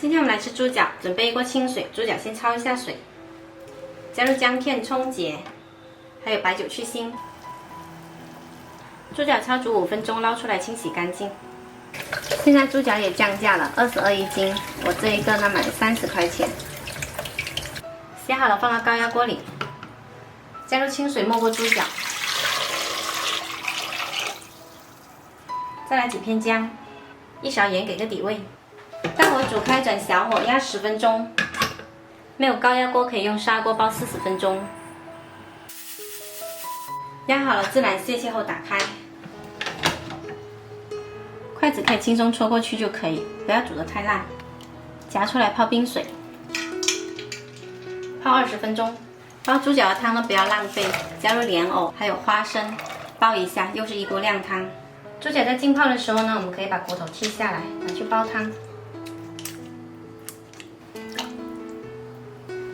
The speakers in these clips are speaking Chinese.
今天我们来吃猪脚，准备一锅清水，猪脚先焯一下水，加入姜片、葱节，还有白酒去腥。猪脚焯煮5分钟，捞出来清洗干净。现在猪脚也降价了，22一斤，我这一个呢买了30块钱。洗好了放到高压锅里，加入清水没过猪脚，再来几片姜，1勺盐给个底味。大火煮开，转小火压10分钟。没有高压锅可以用砂锅煲40分钟。压好了自然泄气后打开，筷子可以轻松戳过去就可以，不要煮得太烂。夹出来泡冰水，泡20分钟。煲猪脚的汤呢不要浪费，加入莲藕还有花生，煲一下，又是一锅靓汤。猪脚在浸泡的时候呢，我们可以把骨头剔下来，拿去煲汤。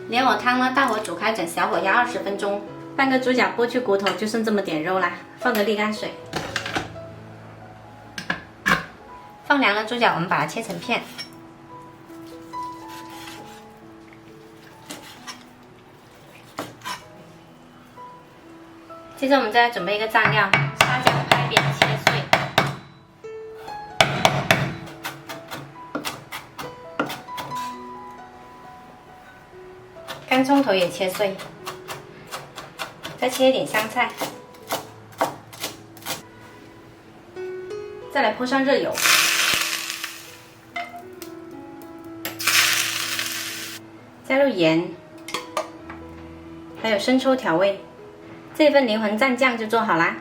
莲藕汤呢，大火煮开，转小火压20分钟。半个猪脚剥去骨头，就剩这么点肉啦，放着沥干水。放凉了猪脚，我们把它切成片。接着我们再来准备一个蘸料，沙姜拍扁切碎。干葱头也切碎，再切一点香菜，再来泼上热油，加入盐，还有生抽调味，这份灵魂蘸酱就做好啦。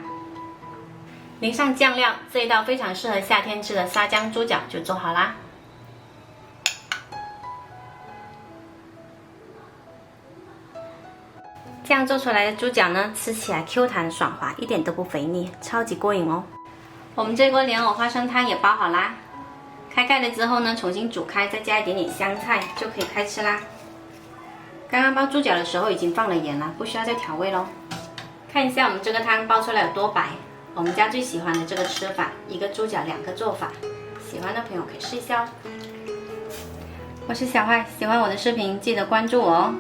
淋上酱料，这一道非常适合夏天吃的沙姜猪脚就做好啦。这样做出来的猪脚呢，吃起来 Q 弹爽滑，一点都不肥腻，超级过瘾哦。我们这锅莲藕花生汤也煲好啦，开盖了之后呢，重新煮开，再加一点点香菜就可以开吃啦。刚刚煲猪脚的时候已经放了盐了，不需要再调味咯。看一下我们这个汤煲出来有多白，我们家最喜欢的这个吃法，一个猪脚2个做法，喜欢的朋友可以试一下哦。我是小坏，喜欢我的视频记得关注我哦。